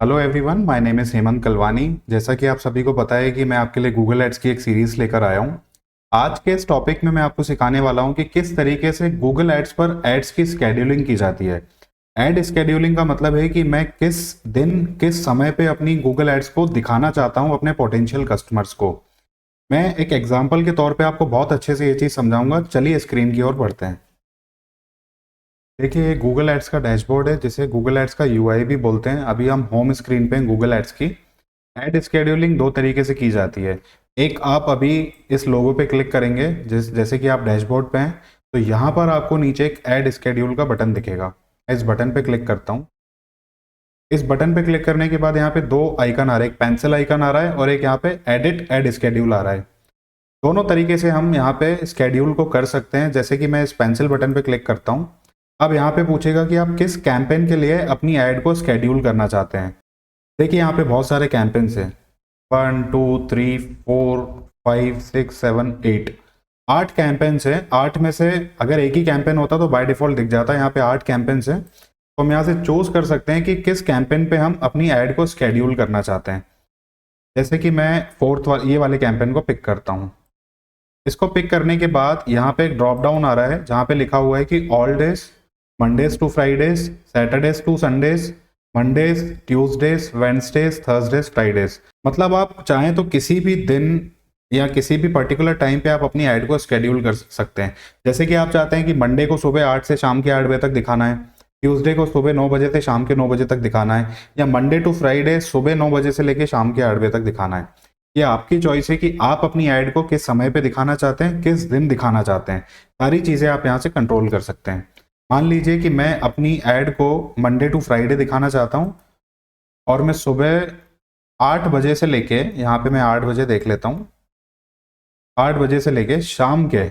Hello everyone, my name is Hemant Kalwani. जैसा कि आप सभी को पता है कि मैं आपके लिए गूगल एड्स की एक सीरीज़ लेकर आया हूं। आज के इस टॉपिक में मैं आपको सिखाने वाला हूं कि किस तरीके से गूगल एड्स पर एड्स की स्केड्यूलिंग की जाती है। एड स्केड्यूलिंग का मतलब है कि मैं किस दिन किस समय पे अपनी गूगल एड्स को दिखाना चाहता हूं अपने पोटेंशियल कस्टमर्स को। मैं एक एग्जाम्पल के तौर पर आपको बहुत अच्छे से ये चीज़ समझाऊंगा। चलिए स्क्रीन की ओर बढ़ते हैं। देखिए, ये गूगल एड्स का डैशबोर्ड है जिसे गूगल एड्स का यूआई भी बोलते हैं। अभी हम होम स्क्रीन पे हैं गूगल एड्स की। एड स्केड्यूलिंग दो तरीके से की जाती है। एक, आप अभी इस लोगो पे क्लिक करेंगे, जैसे कि आप डैशबोर्ड पे हैं, तो यहाँ पर आपको नीचे एक ऐड स्केड्यूल का बटन दिखेगा। मैं इस बटन पे क्लिक करता हूँ। इस बटन पे क्लिक करने के बाद यहाँ पे दो आइकन आ रहे हैं, एक पेंसिल आइकन आ रहा है और एक यहाँ पे एडिट एड स्केड्यूल आ रहा है। दोनों तरीके से हम यहाँ पे स्केड्यूल को कर सकते हैं। जैसे कि मैं इस पेंसिल बटन पे क्लिक करता हूँ। अब यहाँ पे पूछेगा कि आप किस कैंपेन के लिए अपनी ऐड को स्केड्यूल करना चाहते हैं। देखिए, यहाँ पे बहुत सारे कैंपेन्स हैं। 1 2 3 4 5 6 7 8, 8 कैंपेन्स हैं। 8 में से अगर एक ही कैंपेन होता तो बाय डिफॉल्ट दिख जाता है। यहाँ पे 8 कैंपेन्स हैं, तो हम यहाँ से चूज कर सकते हैं कि किस कैंपेन पे हम अपनी ऐड को स्केड्यूल करना चाहते हैं। जैसे कि मैं ये वाले कैंपेन को पिक करता हूँ। इसको पिक करने के बाद यहाँ पे एक ड्रॉप डाउन आ रहा है जहाँ पे लिखा हुआ है कि all days, Mondays to Fridays, Saturdays to Sundays, Mondays, Tuesdays, Wednesdays, Thursdays, Fridays. मतलब आप चाहें तो किसी भी दिन या किसी भी पर्टिकुलर टाइम पे आप अपनी ऐड को स्केड्यूल कर सकते हैं। जैसे कि आप चाहते हैं कि मंडे को सुबह 8 से शाम के 8 बजे तक दिखाना है, ट्यूसडे को सुबह 9 बजे से शाम के 9 बजे तक दिखाना है, या मंडे टू फ्राइडे सुबह 9 बजे से लेकर शाम के 8 बजे तक दिखाना है। ये आपकी चॉइस है कि आप अपनी ऐड को किस समय पे दिखाना चाहते हैं, किस दिन दिखाना चाहते हैं। सारी चीज़ें आप यहाँ से कंट्रोल कर सकते हैं। मान लीजिए कि मैं अपनी ऐड को मंडे टू फ्राइडे दिखाना चाहता हूँ और मैं सुबह 8 बजे से लेके, यहाँ पे मैं 8 बजे देख लेता हूँ, 8 बजे से लेके शाम के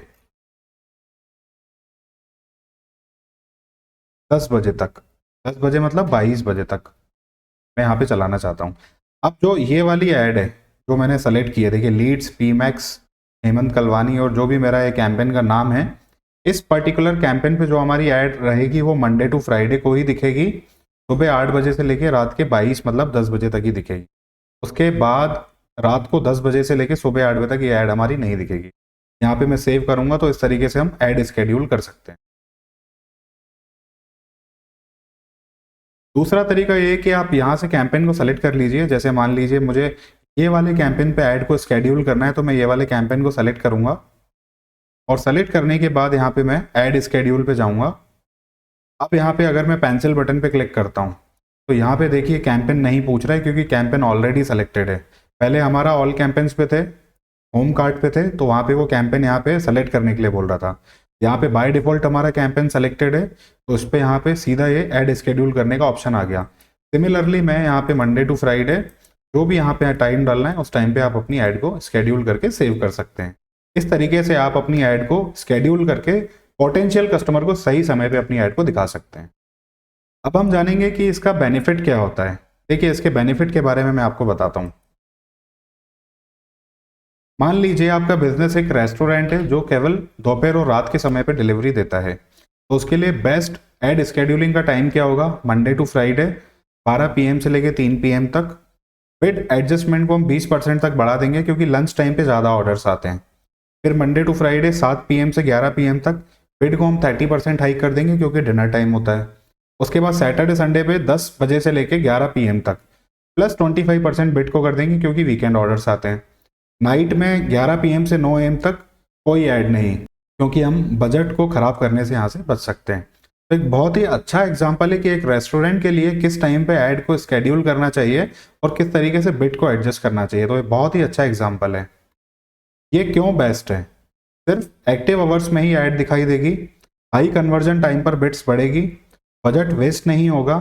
10 बजे तक, 10 बजे मतलब 22 बजे तक मैं यहाँ पे चलाना चाहता हूँ। अब जो ये वाली ऐड है जो मैंने सेलेक्ट की है, देखिए leads P max Hemant Kalwani, और जो भी मेरा ये कैंपेन का नाम है, इस पर्टिकुलर कैंपेन पे जो हमारी ऐड रहेगी वो मंडे टू फ्राइडे को ही दिखेगी। सुबह 8 बजे से लेके रात के 22 मतलब 10 बजे तक ही दिखेगी। उसके बाद रात को 10 बजे से लेके सुबह 8 बजे तक ये ऐड हमारी नहीं दिखेगी। यहाँ पे मैं सेव करूँगा तो इस तरीके से हम ऐड स्केड्यूल कर सकते हैं। दूसरा तरीका ये है कि आप यहाँ से कैंपेन को सेलेक्ट कर लीजिए। जैसे मान लीजिए मुझे ये वाले कैंपेन पे ऐड को स्केड्यूल करना है, तो मैं ये वाले कैंपेन को सेलेक्ट करूँगा और सेलेक्ट करने के बाद यहाँ पे मैं ऐड स्केड्यूल पे जाऊँगा। अब यहाँ पे अगर मैं पेंसिल बटन पे क्लिक करता हूँ तो यहाँ पे देखिए कैंपेन नहीं पूछ रहा है क्योंकि कैंपेन ऑलरेडी सेलेक्टेड है। पहले हमारा ऑल कैंपेन्स पे थे, होम कार्ड पे थे, तो वहाँ पे वो कैंपेन यहाँ पे सेलेक्ट करने के लिए बोल रहा था। यहाँ पे बाय डिफॉल्ट हमारा कैंपेन सेलेक्टेड है, तो उस पर यहाँ पे सीधा ये ऐड स्केड्यूल करने का ऑप्शन आ गया। सिमिलरली मैं यहाँ पे मंडे टू फ्राइडे जो भी यहाँ पे टाइम डालना है उस टाइम पे आप अपनी ऐड को स्केड्यूल करके सेव कर सकते हैं। इस तरीके से आप अपनी ऐड को स्केड्यूल करके पोटेंशियल कस्टमर को सही समय पे अपनी ऐड को दिखा सकते हैं। अब हम जानेंगे कि इसका बेनिफिट क्या होता है। देखिए, इसके बेनिफिट के बारे में मैं आपको बताता हूँ। मान लीजिए आपका बिजनेस एक रेस्टोरेंट है जो केवल दोपहर और रात के समय पे डिलीवरी देता है, तो उसके लिए बेस्ट ऐड स्केड्यूलिंग का टाइम क्या होगा? मंडे टू फ्राइडे 12 PM से लेके 3 PM तक। बिड एडजस्टमेंट को हम 20% तक बढ़ा देंगे क्योंकि लंच टाइम पे ज़्यादा ऑर्डर्स आते हैं। फिर मंडे टू फ्राइडे 7 PM से 11 PM तक बिड को हम 30% हाइक कर देंगे क्योंकि डिनर टाइम होता है। उसके बाद सैटरडे संडे पे 10 बजे से लेके 11 PM तक प्लस 25% बिड को कर देंगे क्योंकि वीकेंड ऑर्डर्स आते हैं। नाइट में 11 PM से 9 AM तक कोई ऐड नहीं, क्योंकि हम बजट को ख़राब करने से यहाँ से बच सकते हैं। तो एक बहुत ही अच्छा एग्जांपल है कि एक रेस्टोरेंट के लिए किस टाइम पे ऐड को स्केड्यूल करना चाहिए और किस तरीके से बिड को एडजस्ट करना चाहिए। तो ये बहुत ही अच्छा एग्जांपल है। ये क्यों बेस्ट है? सिर्फ एक्टिव आवर्स में ही ऐड दिखाई देगी, हाई कन्वर्जन टाइम पर बिड्स बढ़ेगी, बजट वेस्ट नहीं होगा,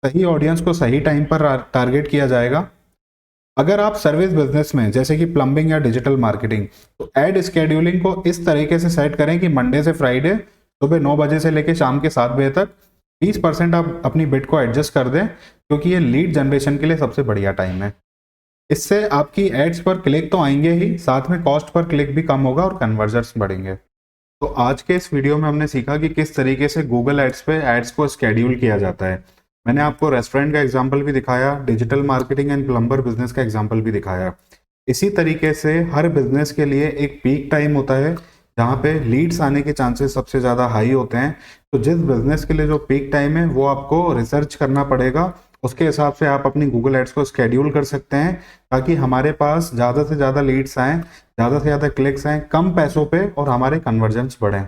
सही ऑडियंस को सही टाइम पर टारगेट किया जाएगा। अगर आप सर्विस बिजनेस में जैसे कि प्लम्बिंग या डिजिटल मार्केटिंग, तो ऐड स्केड्यूलिंग को इस तरीके से सेट करें कि मंडे से फ्राइडे सुबह 9 बजे से लेकर शाम के 7 बजे तक 20% आप अपनी बिड को एडजस्ट कर दें, क्योंकि ये लीड जनरेशन के लिए सबसे बढ़िया टाइम है। इससे आपकी एड्स पर क्लिक तो आएंगे ही, साथ में कॉस्ट पर क्लिक भी कम होगा और कन्वर्जन्स बढ़ेंगे। तो आज के इस वीडियो में हमने सीखा कि किस तरीके से गूगल एड्स पे एड्स को स्केड्यूल किया जाता है। मैंने आपको रेस्टोरेंट का एग्जाम्पल भी दिखाया, digital marketing and plumber business का एग्जाम्पल भी दिखाया। इसी तरीके से हर बिजनेस के लिए एक पीक टाइम होता है जहाँ पे लीड्स आने के चांसेस सबसे ज़्यादा हाई होते हैं। तो जिस बिजनेस के लिए जो पीक टाइम है वो आपको रिसर्च करना पड़ेगा, उसके हिसाब से आप अपनी गूगल एड्स को स्केड्यूल कर सकते हैं ताकि हमारे पास ज़्यादा से ज़्यादा लीड्स आएँ, ज़्यादा से ज़्यादा क्लिक्स आएँ कम पैसों पे और हमारे कन्वर्जन्स बढ़ें।